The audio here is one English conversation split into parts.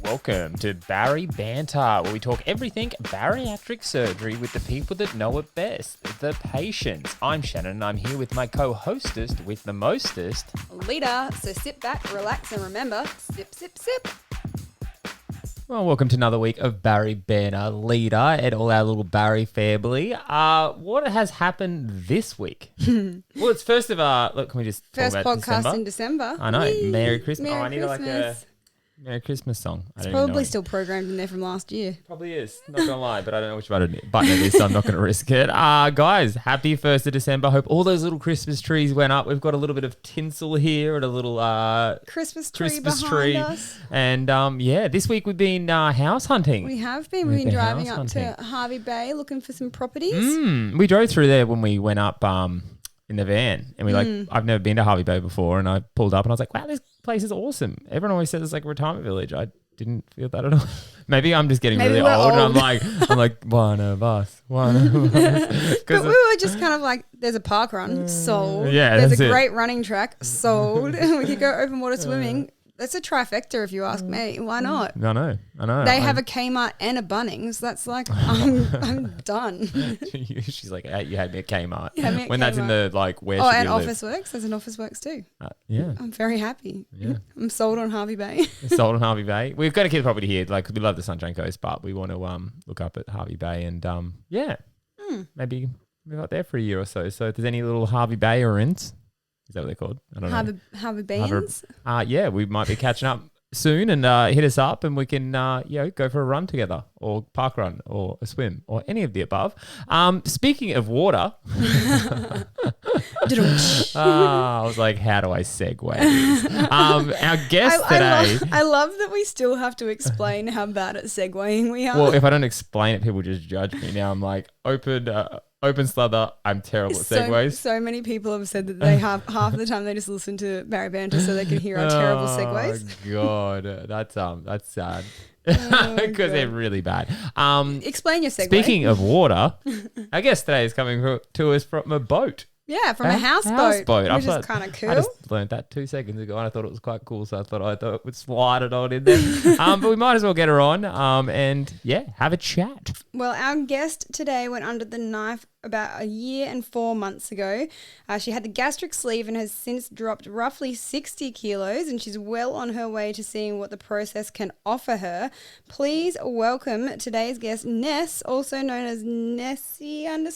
Welcome to BARI Banter, where we talk everything bariatric surgery with the people that know it best, the patients. I'm Shannon, and I'm here with my co-hostess with the mostest, Lita. So sit back, relax, and remember, sip, sip, sip. Well, welcome to another week of BARI Banter, Lita, and all our little BARI family. What has happened this week? Well, it's first of look, can we just First talk about podcast December? in December. I know. Whee! Merry Christmas. Merry I need like a Christmas. Merry Christmas song. It's probably still programmed in there from last year. Probably is. Not going to lie, but I don't know which button it is, so I'm not going to risk it. Guys, happy 1st of December. Hope all those little Christmas trees went up. We've got a little bit of tinsel here and a little Christmas tree behind us. And this week we've been house hunting. We have been. We've been driving house up to hunting. Hervey Bay looking for some properties. We drove through there when we went up in the van, and I've never been to Hervey Bay before, and I pulled up and I was like, wow, this place is awesome. Everyone always says it's like a retirement village. I didn't feel that at all. Maybe I'm just getting really old, and I'm like one of us. But we were just kind of like, there's a park run, sold. Yeah, there's that's a it. great running track, sold. We could go open water swimming. That's a trifecta if you ask me. Why not? I know. They have a Kmart and a Bunnings. That's like, I'm done. She's like, hey, you had me at Kmart. You had me at when that's in Kmart. the like where Oh, should and we live? Officeworks. There's an Officeworks too. Yeah. I'm very happy. Yeah. I'm sold on Hervey Bay. Sold on Hervey Bay. We've got to keep the property here, like 'cause we love the Sunshine Coast, but we want to look up at Hervey Bay and maybe move up there for a year or so. So if there's any little Hervey Bayerians, is that what they're called? I don't know. Hervey Bayans. We might be catching up soon, and hit us up, and we can go for a run together, or park run, or a swim, or any of the above. Speaking of water, I was like, how do I segue this? Our guest today. I love that we still have to explain how bad at segueing we are. Well, if I don't explain it, people just judge me. Now I'm like, open slather. I'm terrible at segues. So many people have said that they have half the time they just listen to BARI Banter so they can hear our terrible segues. Oh God, that's sad. Because they're really bad. Explain your segue. Speaking of water, our guest today is coming to us from a boat. Yeah, from a houseboat, which is kind of cool. I just learned that 2 seconds ago, and I thought it was quite cool, so I thought it would slide it on in there. But we might as well get her on and have a chat. Well, our guest today went under the knife about a year and 4 months ago. She had the gastric sleeve and has since dropped roughly 60 kilos, and she's well on her way to seeing what the process can offer her. Please welcome today's guest, Ness, also known as Nessie_Archer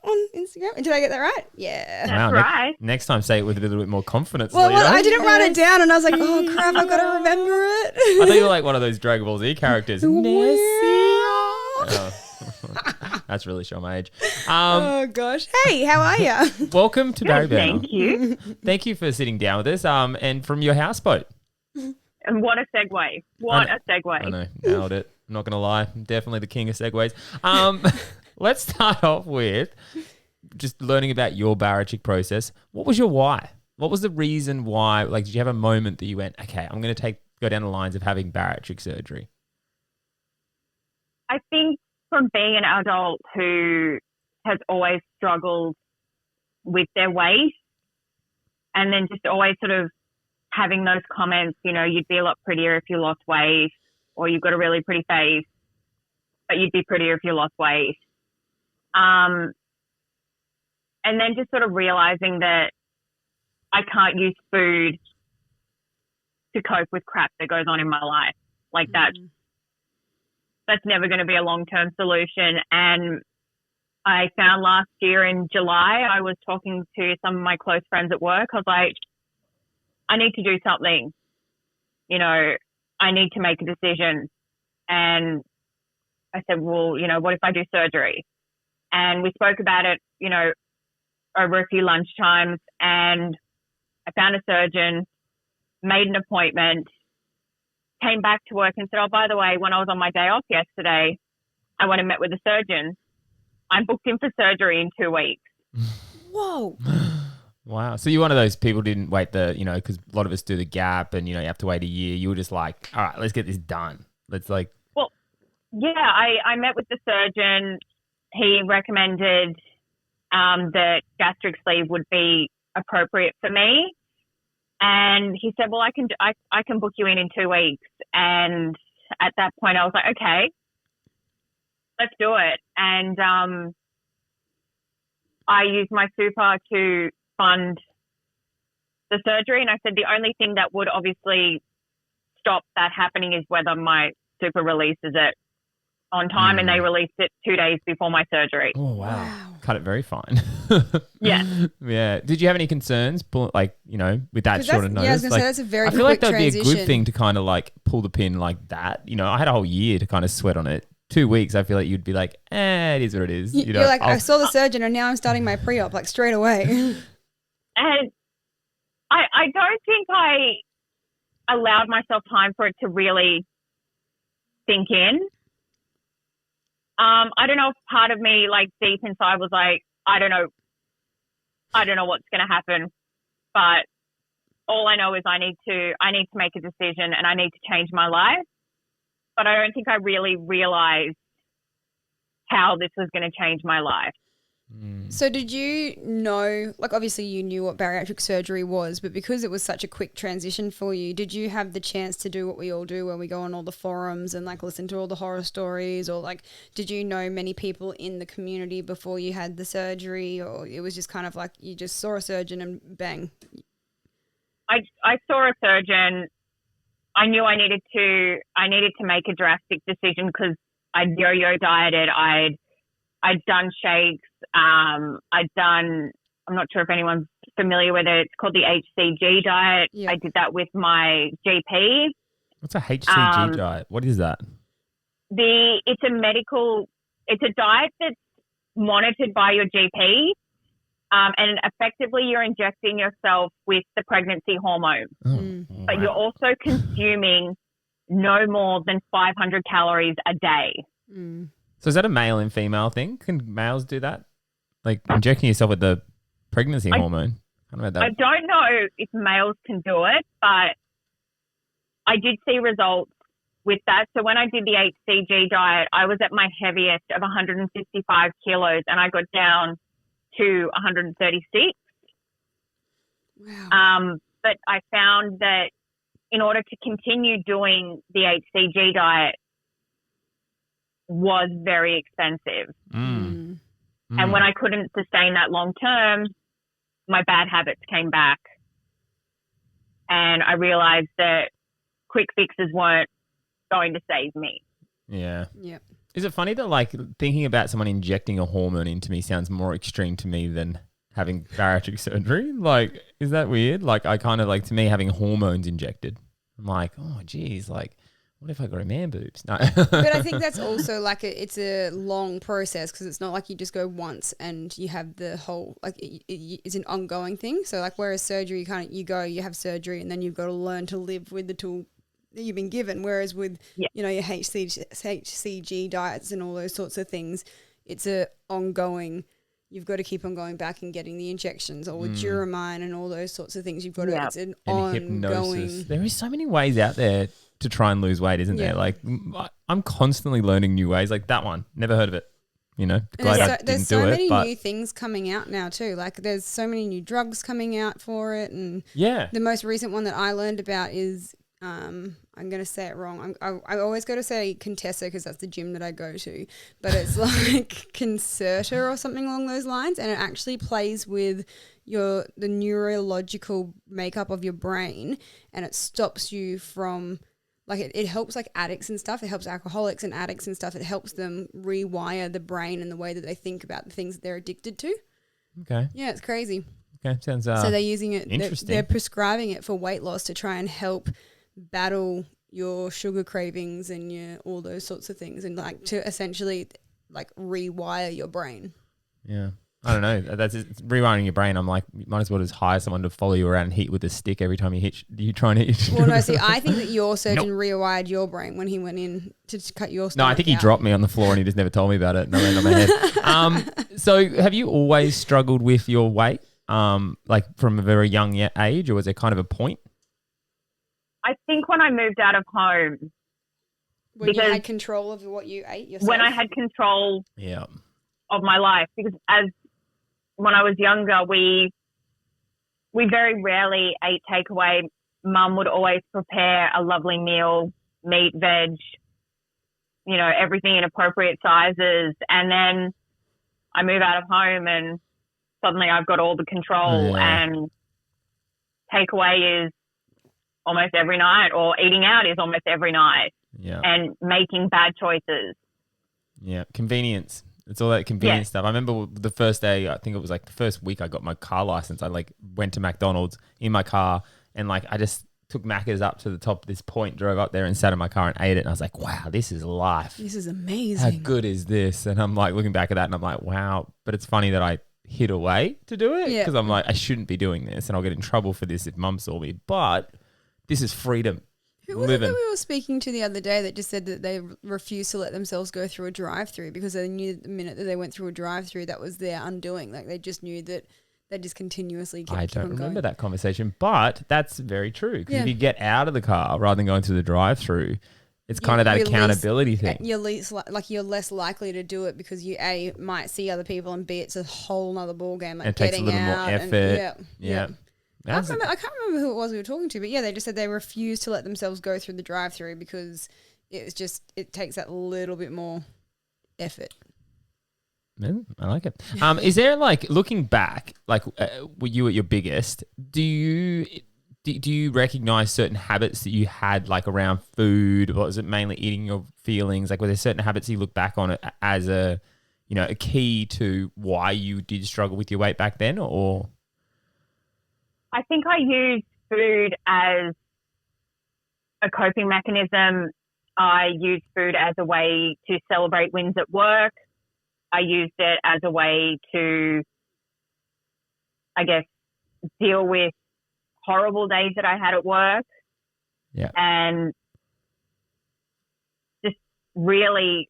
on Instagram. Did I get that right? Yeah. That's right. Next time, say it with a little bit more confidence. Well, Lita. I didn't write it down, and I was like, oh, crap, I've got to remember it. I thought you were like one of those Dragon Ball Z characters. Nessie. That's really showing my age. Oh, gosh. Hey, how are you? Welcome to BARI Banter. Thank you. Thank you for sitting down with us and from your houseboat. And what a segue. What a segue. I know. Nailed it. I'm not going to lie. I'm definitely the king of segues. Let's start off with just learning about your bariatric process. What was your why? What was the reason why? Like, did you have a moment that you went, okay, I'm going to go down the lines of having bariatric surgery? I think from being an adult who has always struggled with their weight, and then just always sort of having those comments, you'd be a lot prettier if you lost weight, or you've got a really pretty face, but you'd be prettier if you lost weight. And then just sort of realizing that I can't use food to cope with crap that goes on in my life. Like that's never going to be a long-term solution. And I found last year in July, I was talking to some of my close friends at work. I was like, I need to do something. I need to make a decision. And I said, well, what if I do surgery? And we spoke about it, over a few lunchtimes, and I found a surgeon, made an appointment, came back to work and said, oh, by the way, when I was on my day off yesterday, I went and met with a surgeon. I'm booked in for surgery in 2 weeks. Whoa. Wow. So you're one of those people who didn't wait because a lot of us do the gap and, you have to wait a year. You were just like, all right, let's get this done. Well, yeah, I met with the surgeon. He recommended that gastric sleeve would be appropriate for me. And he said, well, I can book you in 2 weeks. And at that point I was like, okay, let's do it. And I used my super to fund the surgery. And I said, the only thing that would obviously stop that happening is whether my super releases it on time. And they released it 2 days before my surgery. Oh, wow. Cut it very fine. Yeah. Yeah. Did you have any concerns, like, you know, with that short of notice? Yeah, I was going to like, say, that's a very I feel quick like that would be a transition. good thing to kind of like pull the pin like that. You know, I had a whole year to kind of sweat on it. 2 weeks, I feel like you'd be like, it is what it is. You know, You're like, I saw the surgeon and now I'm starting my pre-op, like straight away. And I don't think I allowed myself time for it to really sink in. I don't know if part of me, like deep inside, was like, I don't know what's going to happen, but all I know is I need to make a decision and I need to change my life. But I don't think I really realized how this was going to change my life. So did you know, like obviously you knew what bariatric surgery was, but because it was such a quick transition for you, did you have the chance to do what we all do when we go on all the forums and like listen to all the horror stories, or like did you know many people in the community before you had the surgery, or it was just kind of like you just saw a surgeon and bang? I saw a surgeon. I knew I needed to make a drastic decision because I'd yo-yo dieted. I'd done shakes. I'm not sure if anyone's familiar with it. It's called the Hcg diet. Yeah. I did that with my GP. What's a Hcg diet? What is that? It's a diet that's monitored by your GP. And effectively you're injecting yourself with the pregnancy hormone. But you're also consuming no more than 500 calories a day. So is that a male and female thing? Can males do that? Like injecting yourself with the pregnancy hormone? I don't know if males can do it, but I did see results with that. So when I did the Hcg diet, I was at my heaviest of 155 kilos and I got down to 136. Wow. But I found that in order to continue doing the Hcg diet was very expensive. And when I couldn't sustain that long term, my bad habits came back. And I realized that quick fixes weren't going to save me. Yeah. Yep. Is it funny that like thinking about someone injecting a hormone into me sounds more extreme to me than having bariatric surgery? Like, is that weird? Like I kind of like, to me, having hormones injected, I'm like, oh geez, like what if I got a man boobs? No. But I think that's also like it's a long process because it's not like you just go once and you have the whole, like it's an ongoing thing. So like whereas surgery, you have surgery and then you've got to learn to live with the tool that you've been given. Whereas with, you know, your Hcg diets and all those sorts of things, it's a ongoing, you've got to keep on going back and getting the injections, or with Duramine and all those sorts of things. You've got to, it's an ongoing. Hypnosis. There is so many ways out there to try and lose weight, isn't there? Like I'm constantly learning new ways. Like that one, never heard of it. You know, glad I didn't do it. There's so many new things coming out now too. Like there's so many new drugs coming out for it, and the most recent one that I learned about is I'm going to say it wrong. I always go to say Contessa because that's the gym that I go to, but it's like Concerta or something along those lines, and it actually plays with the neurological makeup of your brain, and it stops you from. Like it helps like addicts and stuff. It helps alcoholics and addicts and stuff. It helps them rewire the brain and the way that they think about the things that they're addicted to. Okay. Yeah, it's crazy. Okay, sounds so they're using it. Interesting. They're prescribing it for weight loss to try and help battle your sugar cravings and all those sorts of things, and like to essentially like rewire your brain. Yeah. I don't know. That's rewiring your brain. I'm like, you might as well just hire someone to follow you around and hit you with a stick every time you try and hit. Well, no, see, I think that your surgeon rewired your brain when he went in to cut your stomach. No, I think he dropped me on the floor and he just never told me about it, and I landed on my head. So have you always struggled with your weight, like from a very young age, or was there kind of a point? I think when I moved out of home. When you had control of what you ate yourself? When I had control of my life, because when I was younger, we we very rarely ate takeaway. Mum would always prepare a lovely meal, meat, veg, you know, everything in appropriate sizes. And then I move out of home and suddenly I've got all the control, and takeaway is almost every night, or eating out is almost every night, and making bad choices. Yeah, convenience. It's all that convenience stuff. I remember the first day, I think it was like the first week I got my car license, I like went to McDonald's in my car and like I just took Macca's up to the top of this point, drove up there and sat in my car and ate it. And I was like, wow, this is life. This is amazing. How good is this? And I'm like looking back at that and I'm like, wow. But it's funny that I hid away to do it because I'm like, I shouldn't be doing this and I'll get in trouble for this if Mum saw me. But this is freedom. Who was it that we were speaking to the other day that just said that they refused to let themselves go through a drive-through because they knew the minute that they went through a drive-through, that was their undoing. Like they just knew that they just continuously kept I don't remember going. that conversation, but that's very true. Because if you get out of the car rather than going through the drive-through, it's kind of that accountability thing. You're less likely to do it because you A, might see other people, and B, it's a whole nother ball game. Like it takes a little more effort. I can't remember who it was we were talking to, but they just said they refused to let themselves go through the drive-through because it takes that little bit more effort. Yeah, I like it. Is there like looking back, like were you at your biggest? Do you recognize certain habits that you had like around food? Or was it mainly eating your feelings? Like were there certain habits you look back on it as a key to why you did struggle with your weight back then, or? I think I used food as a coping mechanism. I used food as a way to celebrate wins at work. I used it as a way to, I guess, deal with horrible days that I had at work. Yeah. And just really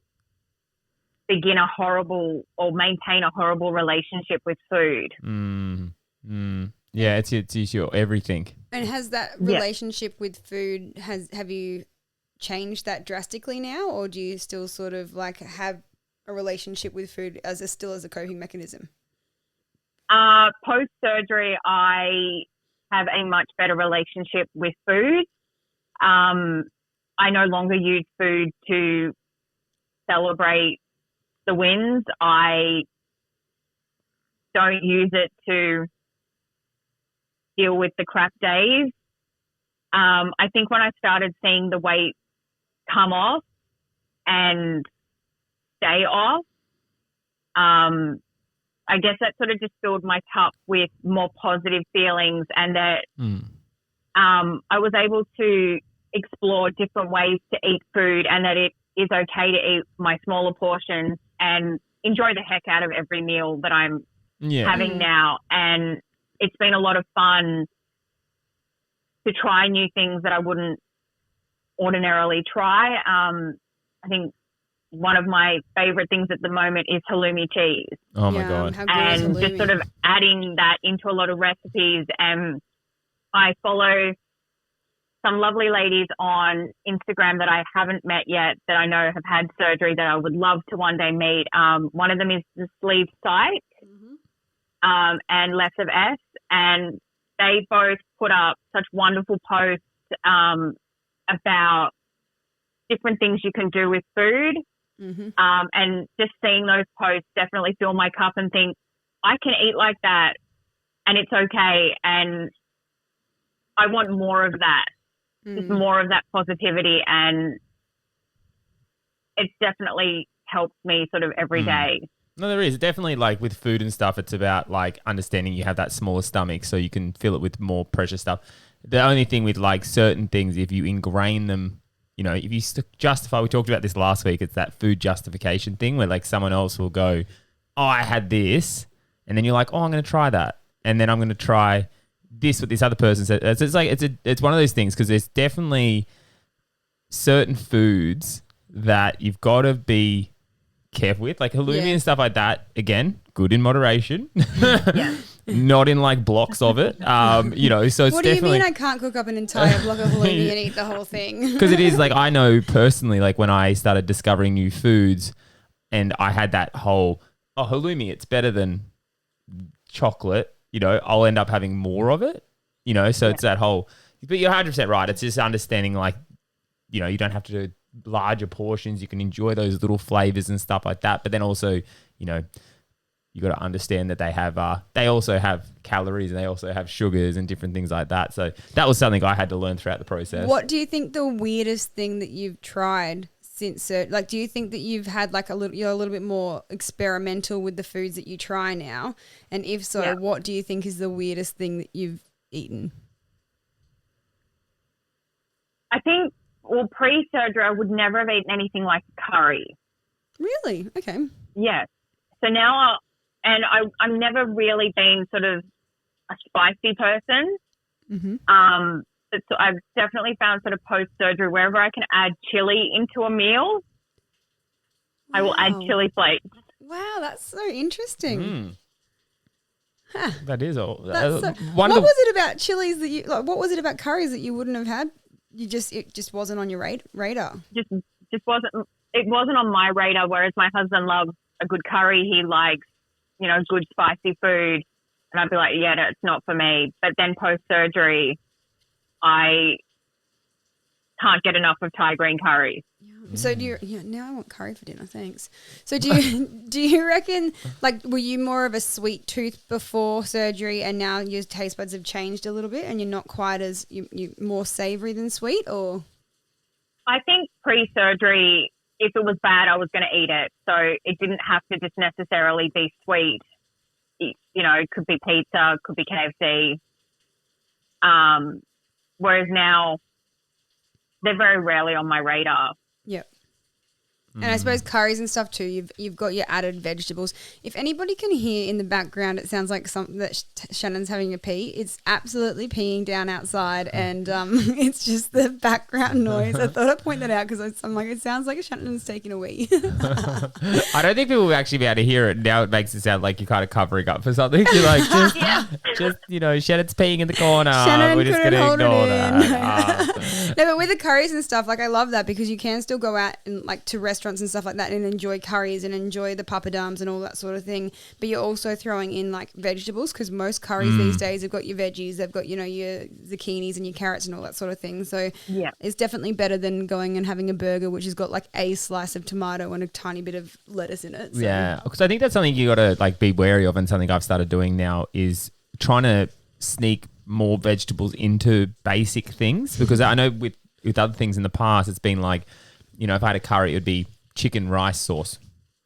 begin a horrible or maintain a horrible relationship with food. Yeah, it's your everything. And has that relationship with food, have you changed that drastically now, or do you still sort of like have a relationship with food as a coping mechanism? Post-surgery, I have a much better relationship with food. I no longer use food to celebrate the wins. I don't use it to deal with the crap days. I think when I started seeing the weight come off and stay off, I guess that sort of just filled my cup with more positive feelings, and that I was able to explore different ways to eat food, and that it is okay to eat my smaller portions and enjoy the heck out of every meal that I'm having now. And it's been a lot of fun to try new things that I wouldn't ordinarily try. I think one of my favorite things at the moment is halloumi cheese. Oh my God. And just sort of adding that into a lot of recipes. And I follow some lovely ladies on Instagram that I haven't met yet that I know have had surgery that I would love to one day meet. One of them is the Sleeve Site and Less of S. And they both put up such wonderful posts about different things you can do with food. And just seeing those posts definitely fill my cup and think, I can eat like that and it's okay. And I want more of that, just more of that positivity. And it's definitely helped me sort of every day. No, there is. Definitely, like, with food and stuff, it's about, like, understanding you have that smaller stomach so you can fill it with more precious stuff. The only thing with, like, certain things, if you ingrain them, you know, if you justify, we talked about this last week, it's that food justification thing where, like, someone else will go, oh, I had this, and then you're like, oh, I'm going to try that, and then I'm going to try this what this other person said. It's like, it's one of those things, because there's definitely certain foods that you've got to be careful with, like halloumi and stuff like that. Again, good in moderation. Not in like blocks of it. You know, so it's what do you mean I can't cook up an entire block of halloumi and eat the whole thing? Because it is like, I know personally, like when I started discovering new foods and I had that whole, oh, halloumi, it's better than chocolate. I'll end up having more of it, so it's that whole, but you're 100% right. It's just understanding like, you don't have to do larger portions. You can enjoy those little flavors and stuff like that. But then also, you got to understand that they also have calories and they also have sugars and different things like that. So that was something I had to learn throughout the process. What do you think the weirdest thing that you've tried since like, do you think that you've had like you're a little bit more experimental with the foods that you try now? And if so, what do you think is the weirdest thing that you've eaten? I think, pre-surgery, I would never have eaten anything like curry. Really? Okay. Yes. So now, I've never really been sort of a spicy person. Mm-hmm. So I've definitely found sort of post-surgery, wherever I can add chili into a meal, I will add chili flakes. Wow, that's so interesting. Mm. Huh. That is all. What was it about chilies that you like? What was it about curries that you wouldn't have had? It just wasn't on your radar. Just wasn't. It wasn't on my radar. Whereas my husband loves a good curry. He likes, good spicy food, and I'd be like, yeah, no, it's not for me. But then post-surgery, I can't get enough of Thai green curry. So now I want curry for dinner, thanks. So do you reckon, like, were you more of a sweet tooth before surgery and now your taste buds have changed a little bit and you're not quite as, you more savoury than sweet, or? I think pre-surgery, if it was bad, I was going to eat it. So it didn't have to just necessarily be sweet. It could be pizza, could be KFC. Whereas now, they're very rarely on my radar. Yep. And I suppose curries and stuff too, you've got your added vegetables. If anybody can hear in the background, it sounds like something that Shannon's having a pee. It's absolutely peeing down outside, and it's just the background noise. I thought I'd point that out because I'm like, it sounds like Shannon's taking a wee. I don't think people will actually be able to hear it. Now it makes it sound like you're kind of covering up for something. You're like, just Shannon's peeing in the corner. Shannon, we're just going to ignore that. No, but with the curries and stuff, like, I love that because you can still go out and like to restaurants and stuff like that and enjoy curries and enjoy the papadums and all that sort of thing. But you're also throwing in like vegetables, because most curries these days have got your veggies, they've got, your zucchinis and your carrots and all that sort of thing. So it's definitely better than going and having a burger which has got like a slice of tomato and a tiny bit of lettuce in it. So. Yeah, because I think that's something you got to like be wary of, and something I've started doing now is trying to sneak more vegetables into basic things, because I know with other things in the past it's been like, if I had a curry, it would be chicken rice sauce,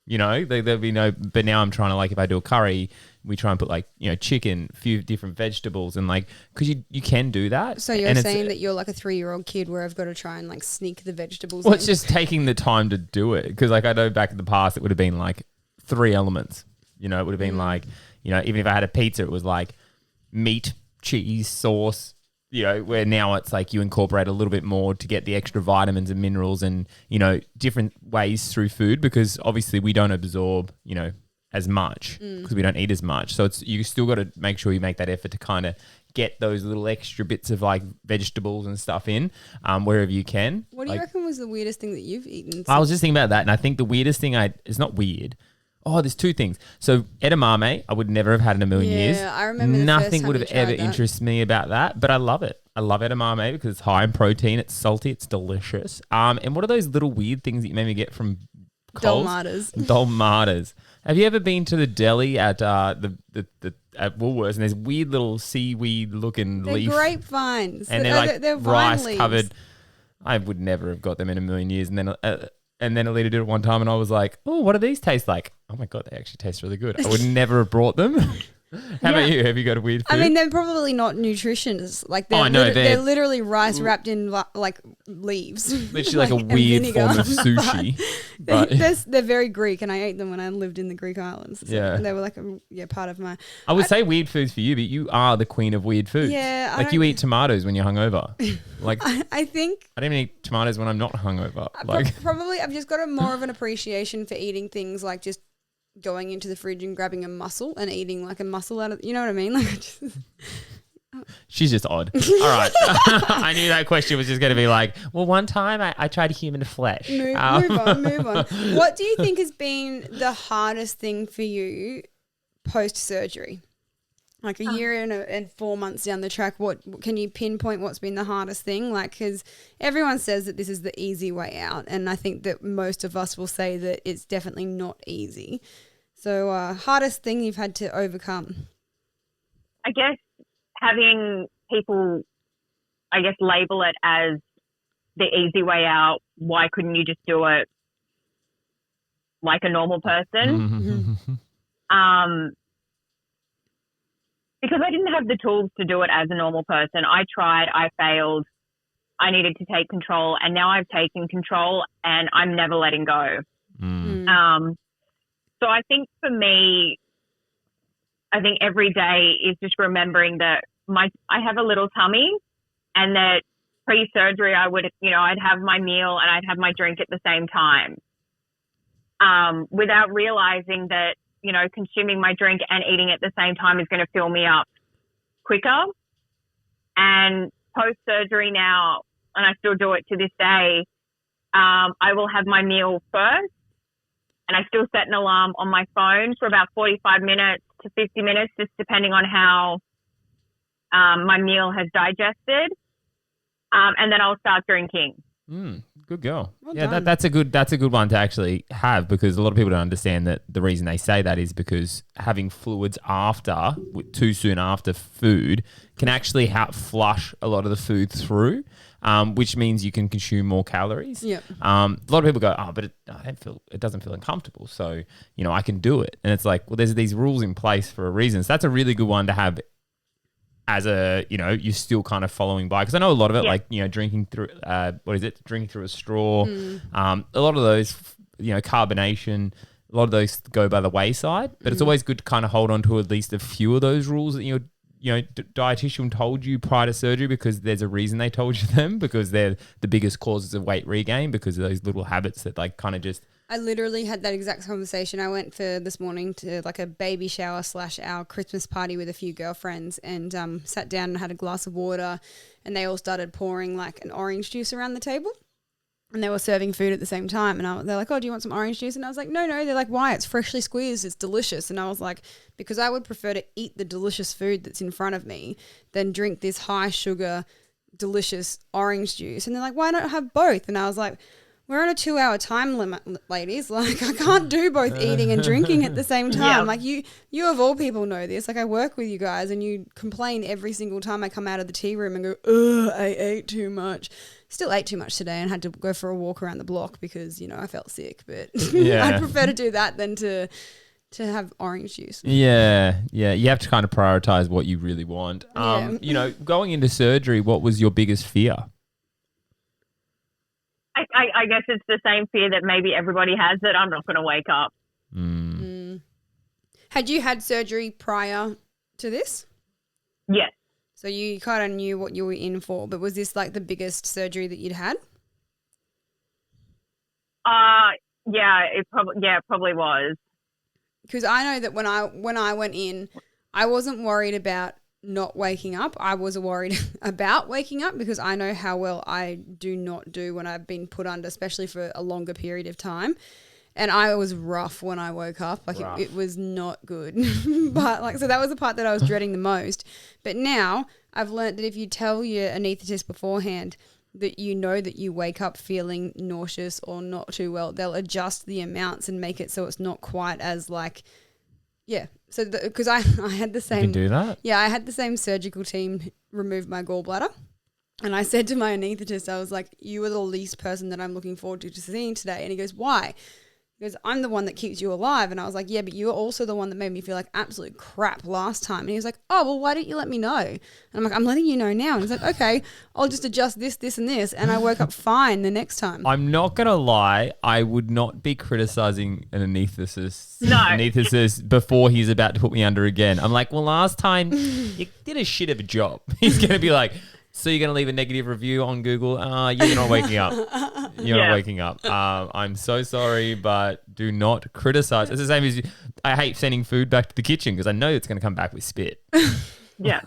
there'd be no, but now I'm trying to, like, if I do a curry, we try and put like, chicken, a few different vegetables, and like, because you can do that. So you're saying that you're like a 3-year-old kid where I've got to try and like sneak the vegetables Well, in. it's just taking the time to do it, because like I know back in the past it would have been like 3 elements, it would have been like, even if I had a pizza, it was like meat, cheese, sauce, where now it's like you incorporate a little bit more to get the extra vitamins and minerals and, different ways through food, because obviously we don't absorb, as much because we don't eat as much. So you still got to make sure you make that effort to kind of get those little extra bits of like vegetables and stuff in wherever you can. What do you reckon was the weirdest thing that you've eaten? I was just thinking about that, and I think the weirdest thing it's not weird. Oh, there's 2 things. So edamame, I would never have had in a million years. Yeah, I remember nothing would have ever interested me about that, but I love it. I love edamame because it's high in protein, it's salty, it's delicious. And what are those little weird things that you maybe get from Coles? Dolmadas. Have you ever been to the deli at at Woolworths, and there's weird little seaweed looking leaf? They're grapevines. And they're like they're rice leaves. covered. I would never have got them in a million years. And then Alita did it one time, and I was like, oh, what do these taste like? Oh, my God, they actually taste really good. I would never have brought them. How about you? Have you got a weird food? I mean, they're probably not nutritious. Like, they're literally rice wrapped in like leaves. Literally like a weird form of sushi. But they're very Greek, and I ate them when I lived in the Greek islands. So yeah. They were like part of my... I would say weird foods for you, but you are the queen of weird foods. Yeah. Like, you eat tomatoes when you're hungover. Like, I think... I don't even eat tomatoes when I'm not hungover. Probably I've just got more of an appreciation for eating things like just going into the fridge and grabbing a mussel and eating like a mussel out of, you know what I mean? Like, she's just odd. All right. I knew that question was just going to be like, well, one time I tried human flesh. Move on. What do you think has been the hardest thing for you post-surgery? Like a year and 4 months down the track, what can you pinpoint what's been the hardest thing? Like, because everyone says that this is the easy way out, and I think that most of us will say that it's definitely not easy. So, hardest thing you've had to overcome? I guess having people, label it as the easy way out. Why couldn't you just do it like a normal person? Because I didn't have the tools to do it as a normal person. I tried, I failed, I needed to take control, and now I've taken control and I'm never letting go. So I think for me, I think every day is just remembering that I have a little tummy, and that pre-surgery I'd have my meal and I'd have my drink at the same time, without realizing that, consuming my drink and eating at the same time is going to fill me up quicker. And post-surgery now, and I still do it to this day, I will have my meal first, and I still set an alarm on my phone for about 45 minutes to 50 minutes, just depending on how my meal has digested. And then I'll start drinking. Good girl. Well yeah, done. that's a good one to actually have, because a lot of people don't understand that the reason they say that is because having fluids too soon after food can actually help flush a lot of the food through, which means you can consume more calories. Yep. A lot of people go, but it doesn't feel uncomfortable, so I can do it. And it's like, well, there's these rules in place for a reason. So that's a really good one to have as a, you're still kind of following by. Because I know a lot of it, like, drinking through, drinking through a straw. A lot of those, carbonation, a lot of those go by the wayside. But it's always good to kind of hold on to at least a few of those rules that dietitian told you prior to surgery, because there's a reason they told you them, because they're the biggest causes of weight regain, because of those little habits that like kind of just... I literally had that exact conversation. I went for this morning to like a baby shower / our Christmas party with a few girlfriends, and sat down and had a glass of water, and they all started pouring like an orange juice around the table, and they were serving food at the same time. And they're like, oh, do you want some orange juice? And I was like, no. They're like, why? It's freshly squeezed. It's delicious. And I was like, because I would prefer to eat the delicious food that's in front of me than drink this high sugar, delicious orange juice. And they're like, why not have both? And I was like, we're on a 2-hour time limit, ladies. Like, I can't do both eating and drinking at the same time. Yeah. Like, you of all people know this. Like, I work with you guys, and you complain every single time I come out of the tea room and go, ugh, I ate too much. Still ate too much today and had to go for a walk around the block because, I felt sick. But I prefer to do that than to have orange juice. Yeah. You have to kind of prioritize what you really want. Going into surgery, what was your biggest fear? I guess it's the same fear that maybe everybody has, that I'm not going to wake up. Had you had surgery prior to this? Yes. So you kind of knew what you were in for, but was this like the biggest surgery that you'd had? Yeah, it probably was. Because I know that when I went in, I wasn't worried about not waking up. I was worried about waking up, because I know how well I do not do when I've been put under, especially for a longer period of time. And I was rough when I woke up. Like it was not good. But so that was the part that I was dreading the most. But now I've learned that if you tell your anaesthetist beforehand that that you wake up feeling nauseous or not too well, they'll adjust the amounts and make it so it's not quite as like, yeah. So because I had the same. You can do that? Yeah, I had the same surgical team remove my gallbladder. And I said to my anaesthetist, I was like, you are the least person that I'm looking forward to seeing today. And he goes, why? He goes, I'm the one that keeps you alive. And I was like, yeah, but you were also the one that made me feel like absolute crap last time. And he was like, oh, well, why didn't you let me know? And I'm like, I'm letting you know now. And he's like, okay, I'll just adjust this, this, and this. And I woke up fine the next time. I'm not going to lie. I would not be criticizing an anaesthetist before he's about to put me under again. I'm like, well, last time you did a shit of a job. He's going to be like, so you're going to leave a negative review on Google? You're not waking up. You're not waking up. I'm so sorry, but do not criticize. It's the same as I hate sending food back to the kitchen because I know it's going to come back with spit. Yeah.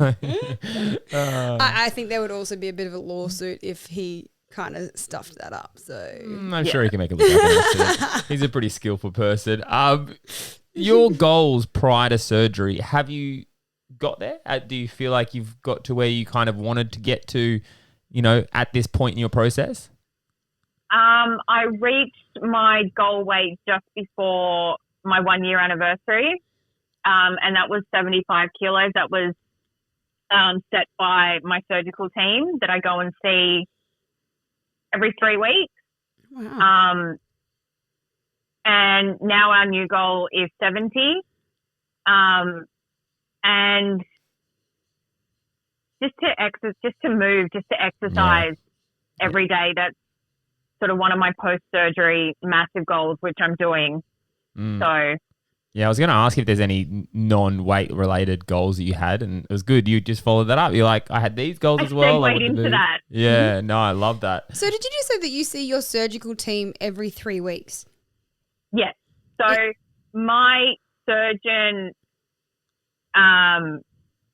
I think there would also be a bit of a lawsuit if he kind of stuffed that up. So I'm sure he can make it look like an He's a pretty skillful person. Your goals prior to surgery, got there? Do you feel like you've got to where you kind of wanted to get to, at this point in your process? I reached my goal weight just before my 1 year anniversary. And that was 75 kilos. That was set by my surgical team that I go and see every 3 weeks. Wow. And now our new goal is 70. And just to move, just to exercise every day. That's sort of one of my post-surgery massive goals, which I'm doing. So yeah, I was going to ask if there's any non-weight related goals that you had, and it was good. You just followed that up. You're like, I had these goals as well. I segued into that. Yeah, no, I love that. So did you just say that you see your surgical team every 3 weeks? Yes. So my surgeon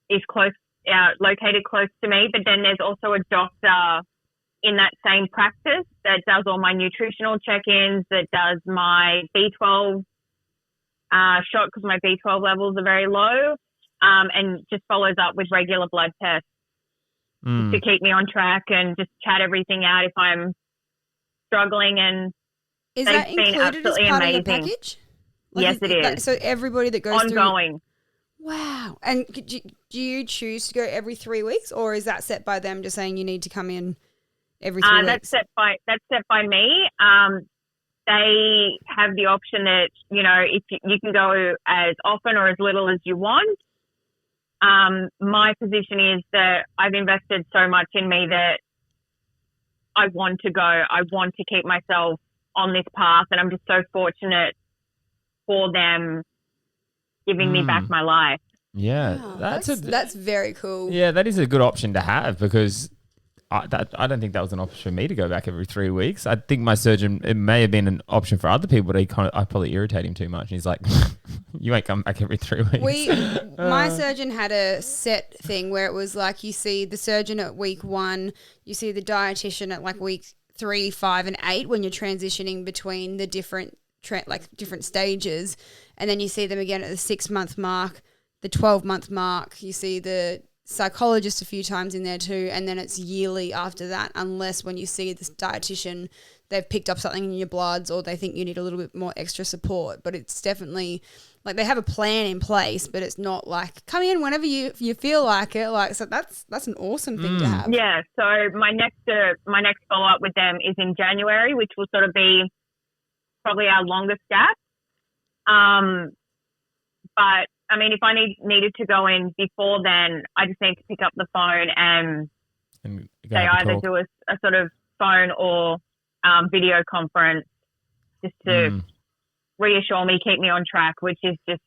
is located close to me, but then there's also a doctor in that same practice that does all my nutritional check-ins, that does my B12 shot because my B12 levels are very low, and just follows up with regular blood tests to keep me on track and just chat everything out if I'm struggling. And is that included as part of your package? Yes, it is. So everybody that goes ongoing. Wow. And do you choose to go every 3 weeks, or is that set by them just saying you need to come in every 3 weeks? That's set by me. They have the option that, if you can go as often or as little as you want. My position is that I've invested so much in me that I want to go. I want to keep myself on this path, and I'm just so fortunate for them giving me back my life. Yeah, wow, that's very cool. Yeah, that is a good option to have, because I don't think that was an option for me to go back every 3 weeks. I think my surgeon, it may have been an option for other people, but I probably irritate him too much. And he's like, you ain't come back every 3 weeks. My surgeon had a set thing where it was like, you see the surgeon at week 1, you see the dietitian at like week 3, 5, and 8 when you're transitioning between the different stages, and then you see them again at the 6-month mark, the 12-month mark. You see the psychologist a few times in there too, and then it's yearly after that, unless when you see this dietitian, they've picked up something in your bloods or they think you need a little bit more extra support. But it's definitely like they have a plan in place, but it's not like come in whenever you feel like it. Like, so that's an awesome thing to have. Yeah. So my next follow up with them is in January, which will sort of be probably our longest gap. But I mean, if I needed to go in before then, I just need to pick up the phone and they either do a sort of phone or video conference just to reassure me, keep me on track, which is just...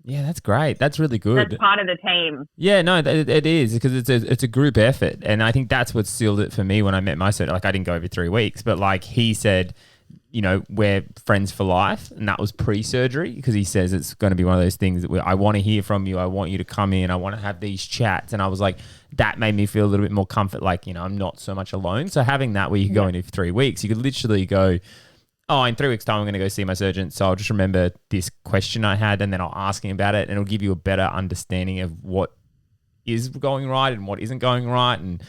Yeah, that's great. That's really good. That's part of the team. Yeah, no, it is, because it's a group effort. And I think that's what sealed it for me when I met my surgeon. Like, I didn't go every 3 weeks, but like he said, we're friends for life. And that was pre-surgery, because he says it's going to be one of those things that I want to hear from you. I want you to come in. I want to have these chats. And I was like, that made me feel a little bit more comfort. Like, I'm not so much alone. So having that where you could go in every 3 weeks, you could literally go, oh, in 3 weeks' time, I'm going to go see my surgeon. So I'll just remember this question I had, and then I'll ask him about it, and it'll give you a better understanding of what is going right and what isn't going right, and,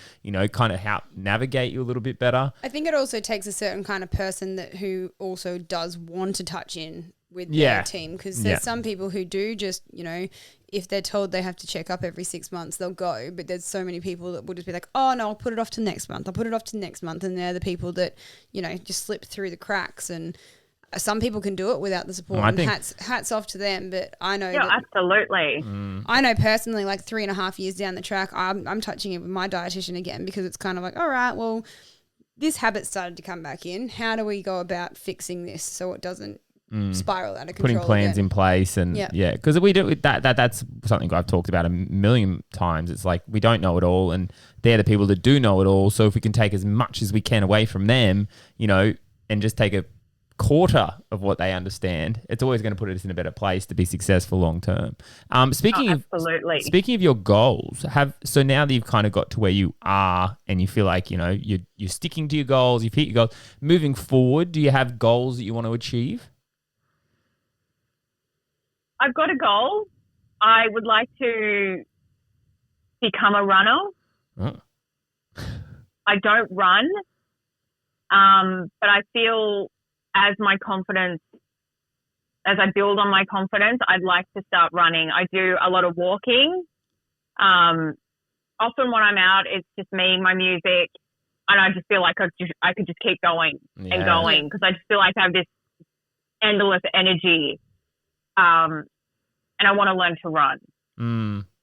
kind of help navigate you a little bit better. I think it also takes a certain kind of person who also does want to touch in with their team, because there's some people who do just, if they're told they have to check up every 6 months, they'll go. But there's so many people that will just be like, oh, no, I'll put it off to next month. I'll put it off to next month. And they're the people that, just slip through the cracks. And some people can do it without the support. And hats off to them. But I know absolutely. I know personally, like 3.5 years down the track, I'm touching it with my dietitian again, because it's kind of like, all right, well, this habit started to come back in. How do we go about fixing this so it doesn't spiral out of control? Putting plans again in place, and because we do that's something I've talked about a million times. It's like we don't know it all, and they're the people that do know it all. So if we can take as much as we can away from them, and just take a quarter of what they understand, it's always going to put us in a better place to be successful long term. Speaking of your goals, so now that you've kind of got to where you are and you feel like you're sticking to your goals, you've hit your goals. Moving forward, do you have goals that you want to achieve? I've got a goal. I would like to become a runner. Oh. I don't run, but I feel as I build on my confidence, I'd like to start running. I do a lot of walking. Often when I'm out, it's just me, my music, and I just feel like I could just keep going and going because I just feel like I have this endless energy, and I want to learn to run.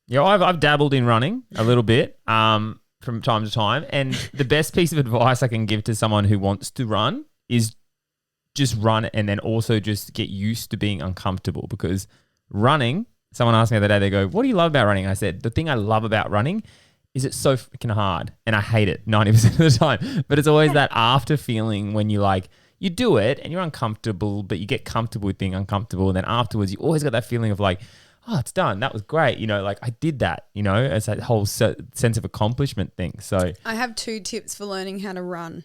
Yeah, I've dabbled in running a little bit from time to time, and the best piece of advice I can give to someone who wants to run is just run and then also just get used to being uncomfortable because running, someone asked me the other day, they go, what do you love about running? I said, the thing I love about running is it's so freaking hard and I hate it 90% of the time. But it's always that after feeling when you do it and you're uncomfortable, but you get comfortable with being uncomfortable. And then afterwards, you always got that feeling of like, oh, it's done. That was great. Like I did that, it's that whole sense of accomplishment thing. So I have 2 tips for learning how to run.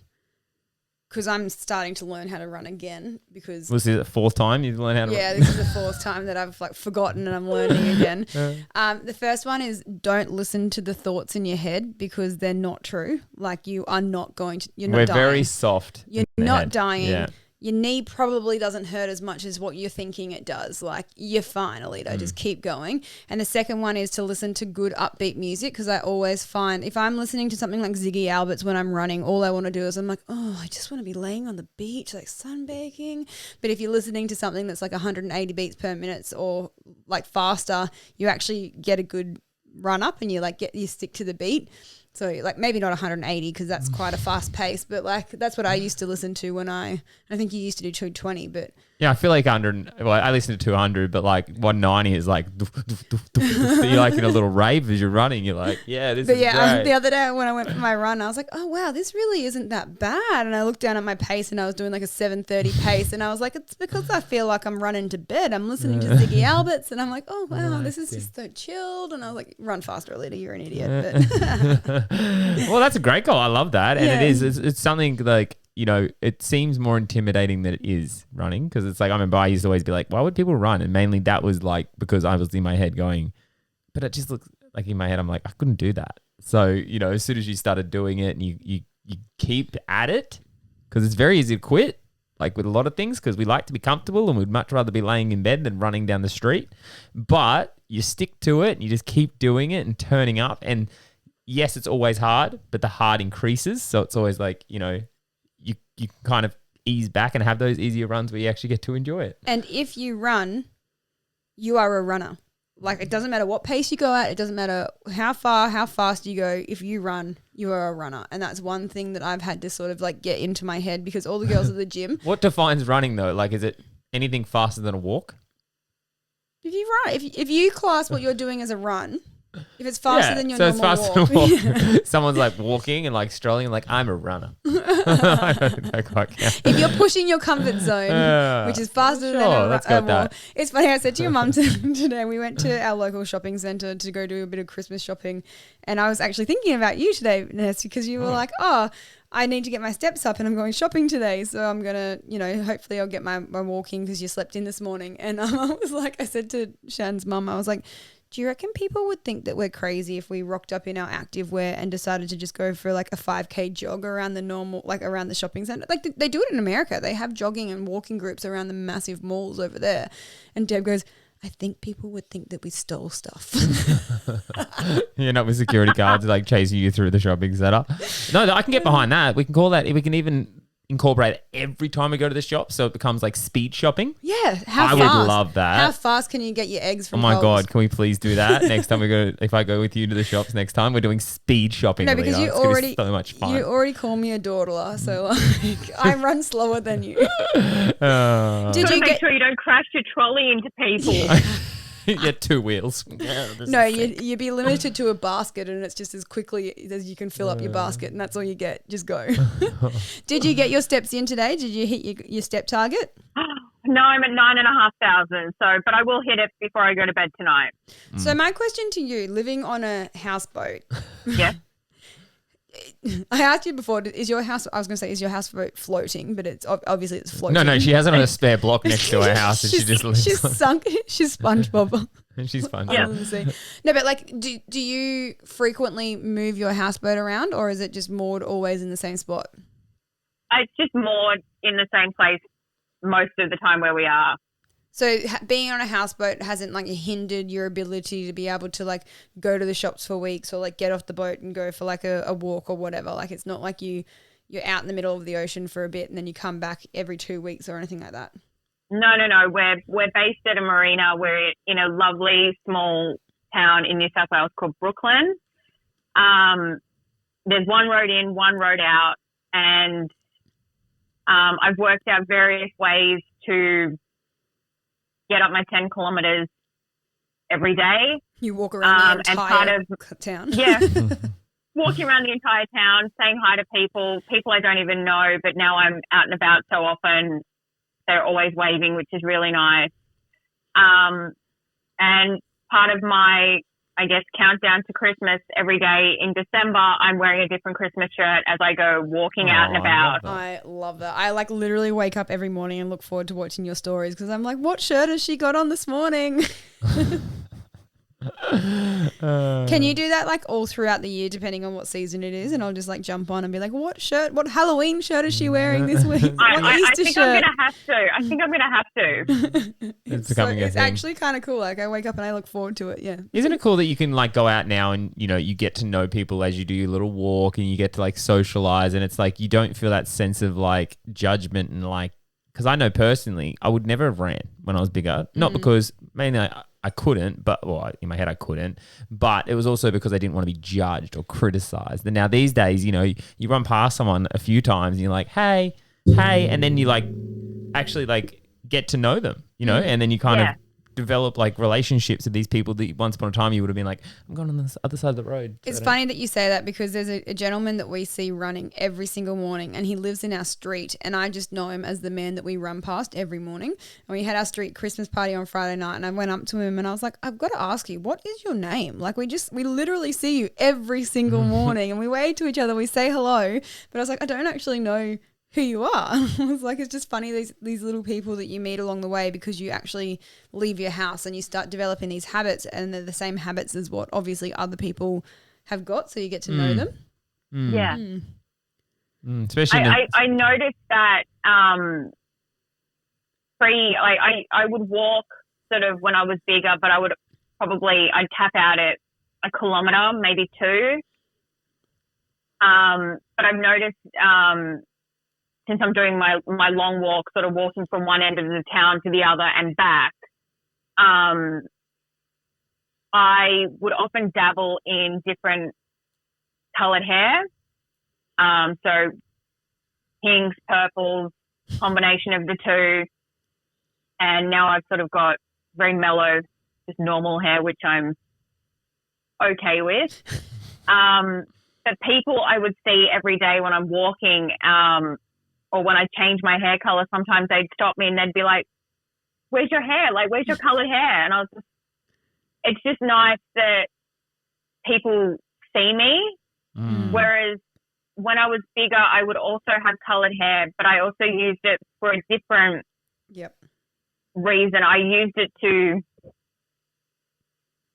Because I'm starting to learn how to run again because... Was this the 4th time you've learned how to run? Yeah, this is the 4th time that I've forgotten and I'm learning again. The first one is don't listen to the thoughts in your head because they're not true. Like you are not going to... You're not dying. We're very soft. You're not dying. Yeah. Your knee probably doesn't hurt as much as what you're thinking it does. Like, you're fine, Alito. Just keep going. And the second one is to listen to good upbeat music because I always find if I'm listening to something like Ziggy Albert's when I'm running, all I want to do is I'm like, oh, I just want to be laying on the beach, like sunbaking. But if you're listening to something that's like 180 beats per minute or like faster, you actually get a good run up and you stick to the beat. So like maybe not 180 because that's quite a fast pace, but like that's what I used to listen to when I think you used to do 220, but yeah, I feel like 100. Well, I listen to 200, but like 190 is like you're like in a little rave as you're running. You're like, yeah, this is great. The other day when I went for my run, I was like, oh wow, this really isn't that bad. And I looked down at my pace and I was doing like a 7:30 pace, and I was like, it's because I feel like I'm running to bed. I'm listening to Ziggy Albert's, and I'm like, oh wow, this is just so chilled. And I was like, run faster, Alita, you're an idiot. But well, that's a great goal. I love that, and it is. It's something like. It seems more intimidating than it is running because it's like, I remember I used to always be like, why would people run? And mainly that was like because I was in my head going, but it just looks like in my head, I'm like, I couldn't do that. So, as soon as you started doing it and you keep at it because it's very easy to quit, like with a lot of things because we like to be comfortable and we'd much rather be laying in bed than running down the street. But you stick to it and you just keep doing it and turning up. And yes, it's always hard, but the hard increases. So it's always like, you kind of ease back and have those easier runs where you actually get to enjoy it. And if you run, you are a runner. Like it doesn't matter what pace you go at. It doesn't matter how fast you go. If you run, you are a runner. And that's one thing that I've had to sort of like get into my head because all the girls at the gym. What defines running though? Like, is it anything faster than a walk? If you run, if you class what you're doing as a run, if it's faster than your normal it's faster walk. than a walk. Someone's like walking and like strolling and like, I'm a runner. I don't quite count. If you're pushing your comfort zone, which is faster than a walk. It's funny, I said to your mum today, we went to our local shopping centre to go do a bit of Christmas shopping, and I was actually thinking about you today, Ness, because you were like, oh, I need to get my steps up and I'm going shopping today. So I'm going to, hopefully I'll get my walking because you slept in this morning. And I was like, I said to Shan's mum, I was like, do you reckon people would think that we're crazy if we rocked up in our active wear and decided to just go for like a 5K jog around around the shopping centre? Like they do it in America. They have jogging and walking groups around the massive malls over there. And Deb goes, I think people would think that we stole stuff. You're not with security guards like chasing you through the shopping centre. No, I can get behind that. We can call that, we can even incorporate it every time we go to the shop so it becomes like speed shopping. Yeah. I would love that. How fast can you get your eggs from Oh my Coles? God, can we please do that? Next time if I go with you to the shops next time, we're doing speed shopping. No, because it's gonna be so much fun. You already call me a dawdler, so like I run slower than you. Did you make sure you don't crash your trolley into people? You get 2 wheels. No, you'd be limited to a basket and it's just as quickly as you can fill up your basket and that's all you get. Just go. Did you get your steps in today? Did you hit your step target? No, I'm at 9,500. But I will hit it before I go to bed tonight. So my question to you, living on a houseboat. Yeah. I asked you before, is your houseboat floating? But it's obviously it's floating. No, she has it on a spare block next to her house, and she just lives she's on sunk. She's SpongeBob. and she's fun. Yeah. Under the sea. No, but like, do you frequently move your houseboat around, or is it just moored always in the same spot? It's just moored in the same place most of the time where we are. So being on a houseboat hasn't like hindered your ability to be able to like go to the shops for weeks or like get off the boat and go for like a walk or whatever. Like it's not like you're out in the middle of the ocean for a bit and then you come back every 2 weeks or anything like that. No. We're based at a marina. We're in a lovely small town in New South Wales called Brooklyn. There's one road in, one road out, and I've worked out various ways to get up my 10 kilometres every day. You walk around the and entire town. Yeah. Walking around the entire town, saying hi to people I don't even know, but now I'm out and about so often, they're always waving, which is really nice. And part of my, I guess, countdown to Christmas every day in December, I'm wearing a different Christmas shirt as I go walking out and about. I love that. I like literally wake up every morning and look forward to watching your stories because I'm like, what shirt has she got on this morning? Can you do that like all throughout the year depending on what season it is? And I'll just like jump on and be like, what Halloween shirt is she wearing this week? I think I'm going to have to. I think I'm going to have to. It's actually kind of cool. Like I wake up and I look forward to it. Yeah. Isn't it cool that you can like go out now and, you know, you get to know people as you do your little walk and you get to like socialize and it's like you don't feel that sense of like judgment and like, because I know personally I would never have ran when I was bigger. Not because mainly I couldn't, but well, in my head I couldn't, but it was also because I didn't want to be judged or criticized. And now these days, you know, you run past someone a few times and you're like, hey, and then you like actually like get to know them, you know, and then you kind of develop like relationships with these people that once upon a time you would have been like, I'm going on the other side of the road. It's funny that you say that because there's a gentleman that we see running every single morning and he lives in our street and I just know him as the man that we run past every morning. And we had our street Christmas party on Friday night and I went up to him and I was like, I've got to ask you, what is your name? Like we literally see you every single morning and we wave to each other, we say hello, but I was like, I don't actually know who you are. I was like, it's just funny these little people that you meet along the way because you actually leave your house and you start developing these habits and they're the same habits as what obviously other people have got, so you get to know them. Yeah. Especially I noticed that I would walk sort of when I was bigger, but I'd tap out at a kilometre, maybe 2. But I've noticed since I'm doing my long walk, sort of walking from one end of the town to the other and back, I would often dabble in different coloured hair. So pinks, purples, combination of the two. And now I've sort of got very mellow, just normal hair, which I'm okay with. But people I would see every day when I'm walking, or when I change my hair color, sometimes they'd stop me and they'd be like, where's your hair? Like, where's your colored hair? And it's just nice that people see me. Whereas when I was bigger, I would also have colored hair, but I also used it for a different reason. I used it to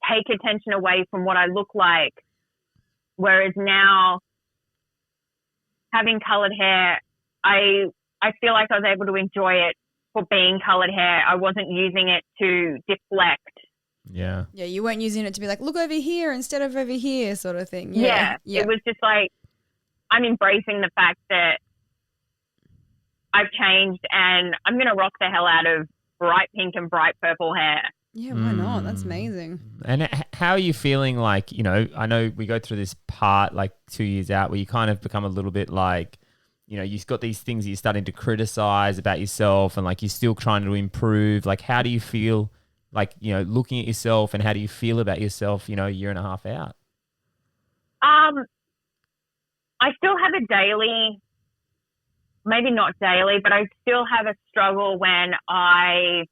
take attention away from what I look like. Whereas now, having colored hair, I feel like I was able to enjoy it for being coloured hair. I wasn't using it to deflect. Yeah. Yeah, you weren't using it to be like, look over here instead of over here sort of thing. Yeah. It was just like, I'm embracing the fact that I've changed and I'm going to rock the hell out of bright pink and bright purple hair. Yeah, why not? That's amazing. And how are you feeling like, you know, I know we go through this part like 2 years out where you kind of become a little bit like, you know, you've got these things that you're starting to criticize about yourself and like you're still trying to improve. Like, how do you feel like, you know, looking at yourself and how do you feel about yourself, you know, a year and a half out? I still have a daily, maybe not daily, but I still have a struggle when I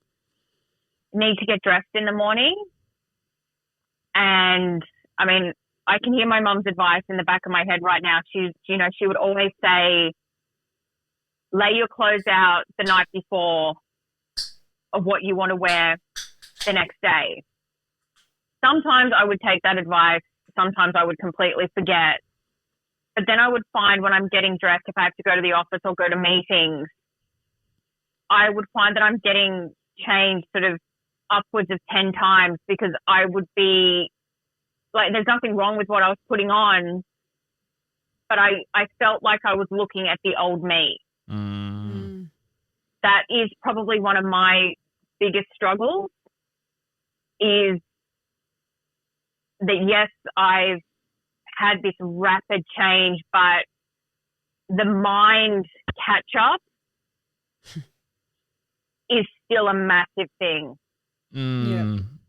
need to get dressed in the morning. And I mean, I can hear my mom's advice in the back of my head right now. She would always say, lay your clothes out the night before of what you want to wear the next day. Sometimes I would take that advice. Sometimes I would completely forget. But then I would find when I'm getting dressed, if I have to go to the office or go to meetings, I would find that I'm getting changed sort of upwards of 10 times because I would be like, there's nothing wrong with what I was putting on, but I felt like I was looking at the old me. Mm. That is probably one of my biggest struggles, is that, yes, I've had this rapid change, but the mind catch up is still a massive thing.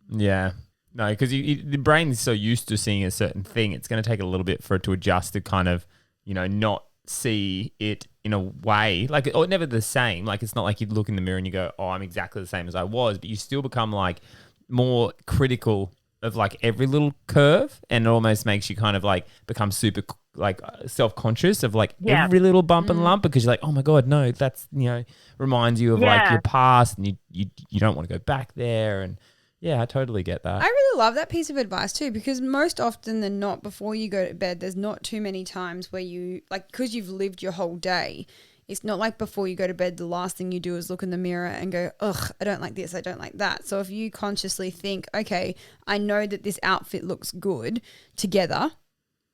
Yeah. No, because the brain is so used to seeing a certain thing, it's going to take a little bit for it to adjust to kind of, not see it in a way, like, or never the same. Like, it's not like you look in the mirror and you go, oh, I'm exactly the same as I was, but you still become like more critical of like every little curve, and it almost makes you kind of like become super like self-conscious of like every little bump and lump, because you're like, oh my God, no, that's, reminds you of like your past, and you don't want to go back there. And yeah, I totally get that. I really love that piece of advice too, because most often than not, before you go to bed, there's not too many times where you, like, because you've lived your whole day, it's not like before you go to bed, the last thing you do is look in the mirror and go, ugh, I don't like this, I don't like that. So if you consciously think, okay, I know that this outfit looks good together,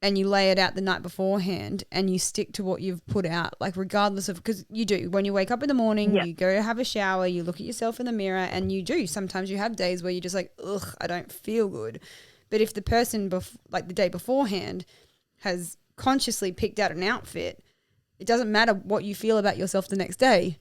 and you lay it out the night beforehand and you stick to what you've put out, like regardless of, because you do, when you wake up in the morning, you go to have a shower, you look at yourself in the mirror, and you do. Sometimes you have days where you're just like, ugh, I don't feel good. But if the person, like the day beforehand, has consciously picked out an outfit, it doesn't matter what you feel about yourself the next day.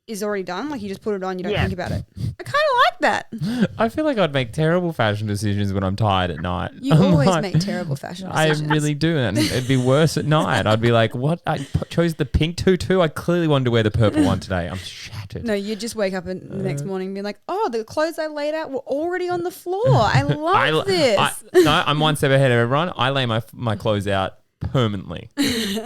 Is already done. Like, you just put it on, you don't think about it. I kind of like that. I feel like I'd make terrible fashion decisions when I'm tired at night. You always make terrible fashion decisions. I really do, and it'd be worse at night. I'd be like, what? I chose the pink tutu. I clearly wanted to wear the purple one today. I'm shattered. No, you just wake up the next morning and be like, oh, the clothes I laid out were already on the floor. I love this. No, I'm one step ahead of everyone. I lay my clothes out permanently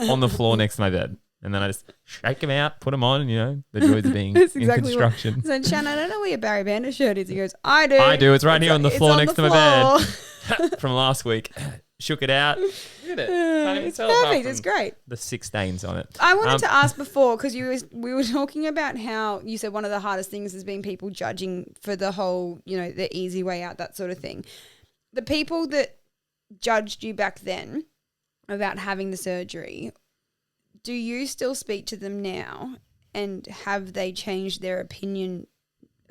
on the floor next to my bed. And then I just shake them out, put them on, the joys of being in construction. So, Shannon, I don't know where your Barry Banter shirt is. He goes, I do. I do. It's right here on the floor next to my bed from last week. Shook it out. Look at it. It's perfect. It's great. The 6 stains on it. I wanted to ask before, because we were talking about how you said one of the hardest things has been people judging for the whole, the easy way out, that sort of thing. The people that judged you back then about having the surgery, do you still speak to them now, and have they changed their opinion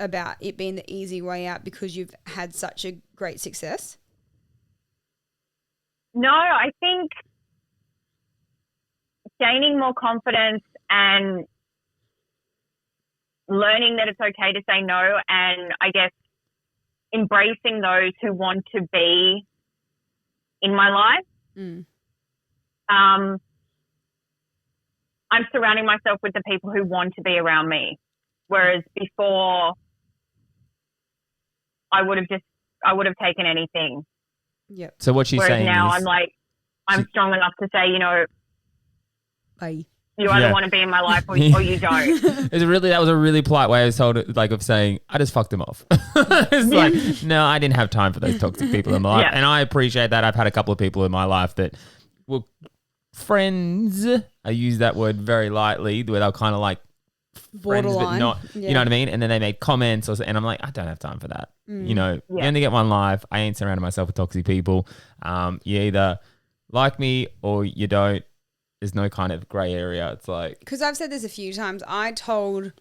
about it being the easy way out because you've had such a great success? No, I think gaining more confidence and learning that it's okay to say no, and I guess embracing those who want to be in my life. I'm surrounding myself with the people who want to be around me. Whereas before, I would have taken anything. Yep. So what she's Whereas saying now is, I'm like, I'm strong enough to say, bye. You either want to be in my life or you don't. That was a really polite way of saying, I just fucked them off. It's like, no, I didn't have time for those toxic people in my life. And I appreciate that. I've had a couple of people in my life that were friends. I use that word very lightly, where they're kind of like friends, but not, you know what I mean? And then they made comments, and I'm like, I don't have time for that. You only get one life. I ain't surrounding myself with toxic people. You either like me or you don't. There's no kind of grey area. It's like, because I've said this a few times, I told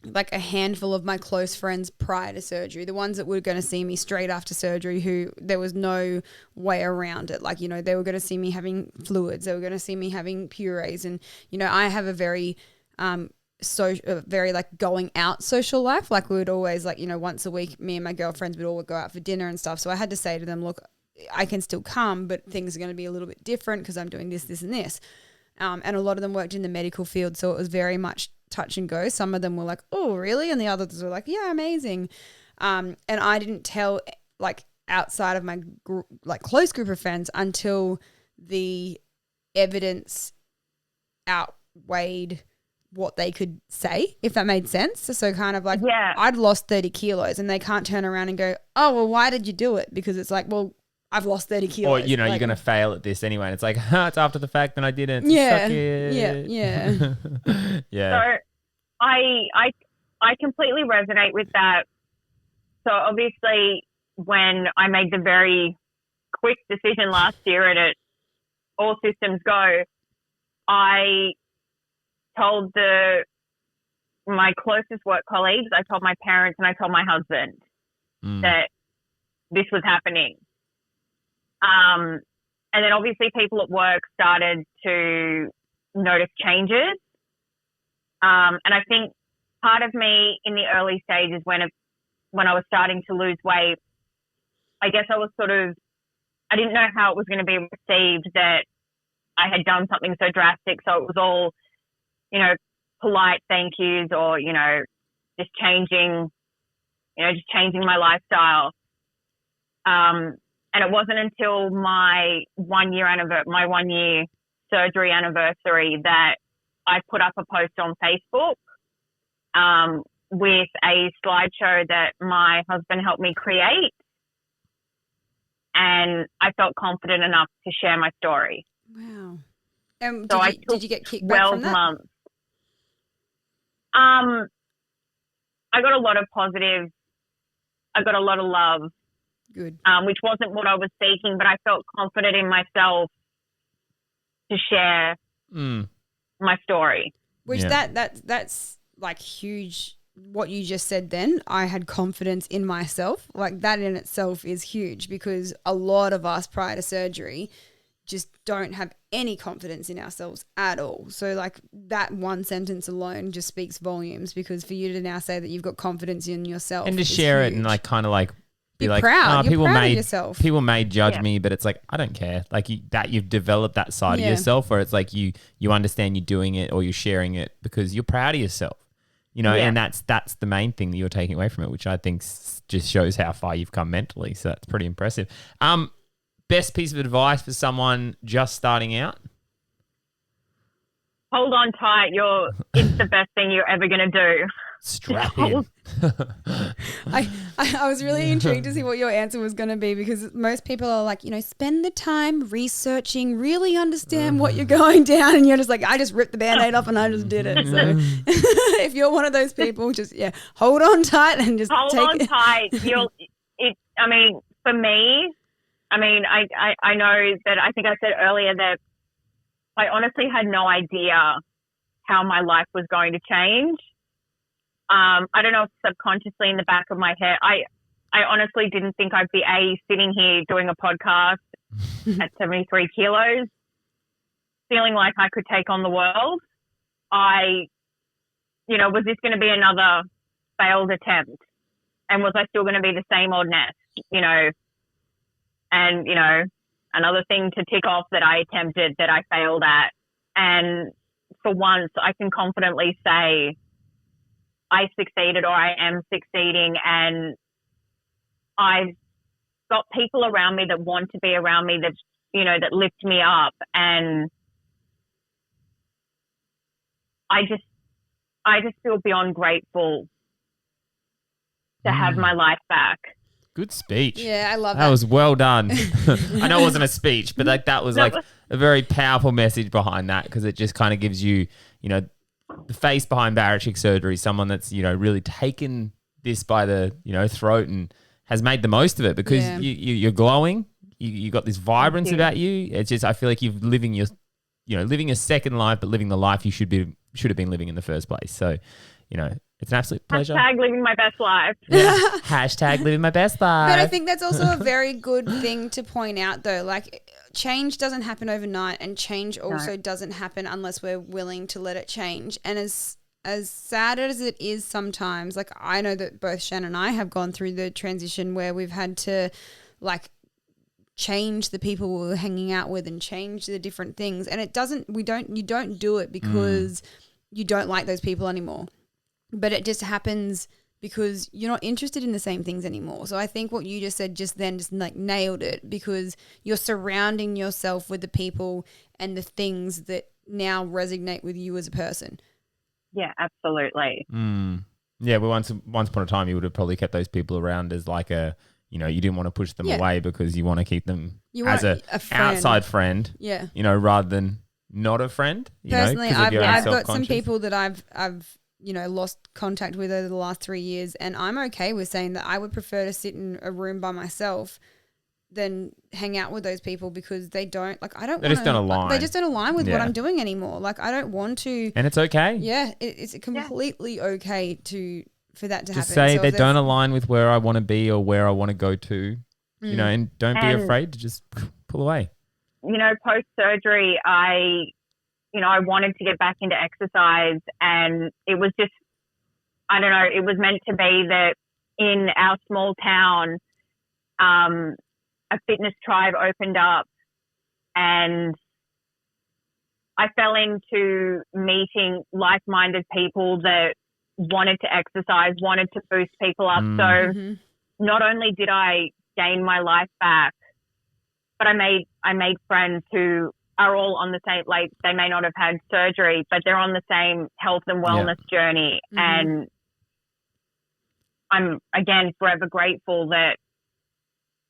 like a handful of my close friends prior to surgery, the ones that were going to see me straight after surgery, who there was no way around it. Like, they were going to see me having fluids. They were going to see me having purees. And, I have a very, very like going out social life. Like, we would always once a week, me and my girlfriends would all go out for dinner and stuff. So I had to say to them, look, I can still come, but things are going to be a little bit different because I'm doing this, this and this. And a lot of them worked in the medical field. So it was very much touch and go. Some of them were like, oh, really? And the others were like, yeah, amazing. And I didn't tell outside of my close group of friends until the evidence outweighed what they could say, if that made sense. So kind of like, I'd lost 30 kilos and they can't turn around and go, oh, well, why did you do it? Because it's like, well, I've lost 30 kilos. Or, you're going to fail at this anyway. And it's like, it's after the fact and I didn't. Yeah. Suck it. Yeah. Yeah. So I completely resonate with that. So obviously when I made the very quick decision last year and it all systems go, I told my closest work colleagues, I told my parents and I told my husband that this was happening. And then obviously people at work started to notice changes. And I think part of me in the early stages when I was starting to lose weight, I guess I was I didn't know how it was going to be received that I had done something so drastic. So it was all, polite thank yous or, just changing my lifestyle. And it wasn't until my 1 year surgery anniversary that I put up a post on Facebook with a slideshow that my husband helped me create. And I felt confident enough to share my story. Wow. So did you get kickback from that? 12 months. I got a lot of positive. I got a lot of love. Good. Which wasn't what I was seeking, but I felt confident in myself to share my story. Which that's like huge. What you just said then, I had confidence in myself. Like that in itself is huge because a lot of us prior to surgery just don't have any confidence in ourselves at all. So like that one sentence alone just speaks volumes because for you to now say that you've got confidence in yourself and to share huge. it and like kind of like be You're like, proud. You're people proud of may yourself. people may judge me, but it's like I don't care. Like you've developed that side of yourself, where it's like you understand you're doing it or you're sharing it because you're proud of yourself. And that's the main thing that you're taking away from it, which I think just shows how far you've come mentally. So that's pretty impressive. Best piece of advice for someone just starting out? Hold on tight. It's the best thing you're ever going to do. Strap in. I was really intrigued to see what your answer was going to be because most people are like, spend the time researching, really understand what you're going down. And you're just like, I just ripped the Band-Aid off and I just did it. So if you're one of those people, just, hold on tight and just hold take on it. tight. For me, I know that I think I said earlier that I honestly had no idea how my life was going to change. I don't know if subconsciously in the back of my head, I honestly didn't think I'd be sitting here doing a podcast at 73 kilos, feeling like I could take on the world. Was this going to be another failed attempt? And was I still going to be the same old Ness, And, another thing to tick off that I attempted that I failed at. And for once, I can confidently say I succeeded or I am succeeding. And I've got people around me that want to be around me that, that lift me up. And I just feel beyond grateful to have my life back. Good speech. Yeah, I love that. That was well done. I know it wasn't a speech, but that was like a very powerful message behind that because it just kind of gives you, the face behind bariatric surgery, someone that's, really taken this by the, throat and has made the most of it because you're glowing. You got this vibrance about you. It's just, I feel like you're living your second life, but living the life you should have been living in the first place. So, it's an absolute pleasure. Hashtag living my best life. Yeah. Hashtag living my best life. But I think that's also a very good thing to point out though. Like change doesn't happen overnight and change also doesn't happen unless we're willing to let it change. And as sad as it is sometimes, like I know that both Shannon and I have gone through the transition where we've had to like change the people we were hanging out with and change the different things. And you don't do it because you don't like those people anymore. But it just happens because you're not interested in the same things anymore. So I think what you just said just then just like nailed it, because you're surrounding yourself with the people and the things that now resonate with you as a person. Yeah, absolutely. Yeah, but once upon a time, you would have probably kept those people around as like a, you didn't want to push them away because you want to keep them as a friend. outside friend. Yeah. Rather than not a friend. Personally, 'cause of your own I've got some self-conscious. people that I've lost contact with over the last 3 years, and I'm okay with saying that I would prefer to sit in a room by myself than hang out with those people, because they don't They just don't align. They just don't align with what Yeah. I'm doing anymore. Like, I don't want to. And it's okay. Yeah, it's completely okay for that to Just happen. say So they if don't there's- align with where I want to be or where I want to go to, and don't be And- afraid to just pull away. Post-surgery, I wanted to get back into exercise, and it was just, I don't know, it was meant to be that in our small town, a fitness tribe opened up, and I fell into meeting like-minded people that wanted to exercise, wanted to boost people up. So not only did I gain my life back, but I made friends who are all on the same, like, they may not have had surgery, but they're on the same health and wellness journey. And I'm, again, forever grateful that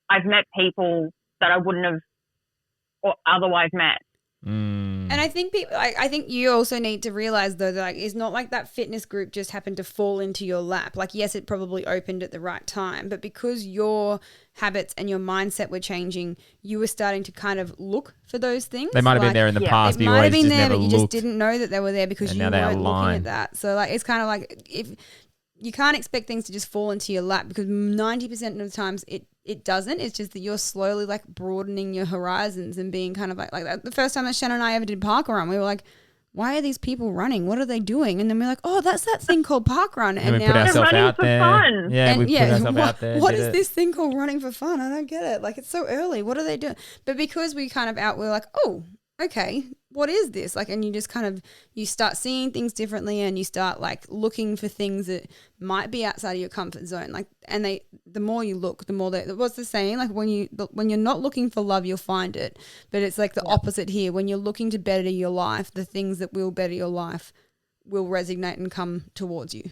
I've met people that I wouldn't have or otherwise met. And I think I think you also need to realize, though, that like, it's not like that fitness group just happened to fall into your lap. Like, yes, it probably opened at the right time, but because your habits and your mindset were changing, you were starting to kind of look for those things. They might have been there in the past, It but you might have always been just there, never but you just looked. didn't know that they were there because And you now they weren't looking align. at that. So, like, it's kind of like, if you can't expect things to just fall into your lap, because 90% of the times it doesn't. It's just that you're slowly like broadening your horizons and being kind of like that. The first time that Shannon and I ever did parkrun, we were like, why are these people running? What are they doing? And then we're like, oh, that's that thing called parkrun. And we put now ourselves running out for there. fun. Yeah, we put ourselves out there. What did is it. this thing called running for fun? I don't get it. Like, it's so early. What are they doing? But because we kind of we're like, oh, okay, what is this? Like, and you just kind of, you start seeing things differently, and you start like looking for things that might be outside of your comfort zone. Like, and the more you look, the more what's the saying? Like, when you're not looking for love, you'll find it. But it's like the opposite here. When you're looking to better your life, the things that will better your life will resonate and come towards you.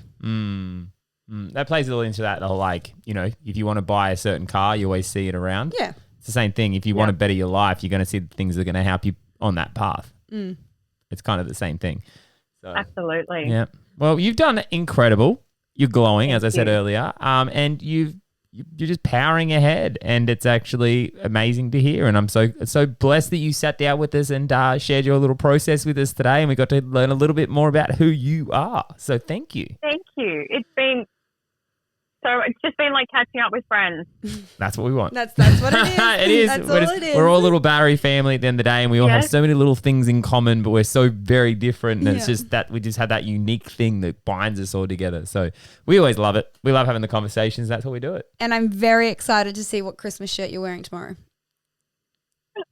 That plays a little into that, though. Like, if you want to buy a certain car, you always see it around. Yeah. It's the same thing. If you want to better your life, you're going to see the things that are going to help you on that path. It's kind of the same thing. So, Absolutely. yeah. Well, you've done incredible. You're glowing, as I said you. earlier. And you're just powering ahead, and it's actually amazing to hear. And I'm so blessed that you sat down with us and shared your little process with us today, and we got to learn a little bit more about who you are. So thank you. Thank you. It's just been like catching up with friends. That's what we want. That's what it is. It is. That's We're, all just- it is. we're all a little Barry family at the end of the day, and we all have Yes. so many little things in common, but we're so very different. And it's Yeah. just that we just have that unique thing that binds us all together. So we always love it. We love having the conversations. That's how we do it. And I'm very excited to see what Christmas shirt you're wearing tomorrow.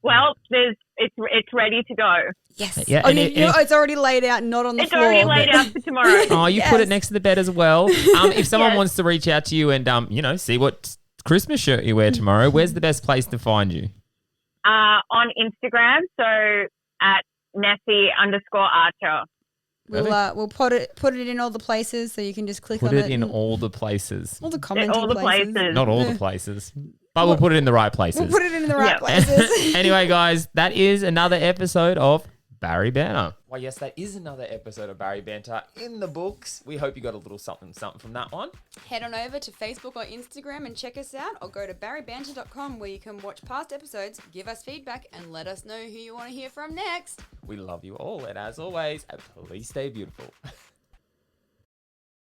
Well, it's ready to go. Yes. Yeah, Oh, and it's already laid out, not on the It's floor. already laid out for tomorrow. Oh, you put Yes. it next to the bed as well. If someone Yes. wants to reach out to you and see what Christmas shirt you wear tomorrow, where's the best place to find you? On Instagram, so at Nessie_Archer. We'll put it in all the places, so you can just click Put on it it. in and all the places. all the commenting all the places. places. Not all the places, but we'll put it in the right places. We'll put it in the right Yep. places. Anyway, guys, that is another episode of Barry Banter. Well, yes, that is another episode of Barry Banter in the books. We hope you got a little something from that one. Head on over to Facebook or Instagram and check us out, or go to baribanter.com, where you can watch past episodes, give us feedback, and let us know who you want to hear from next. We love you all, and as always, please stay beautiful.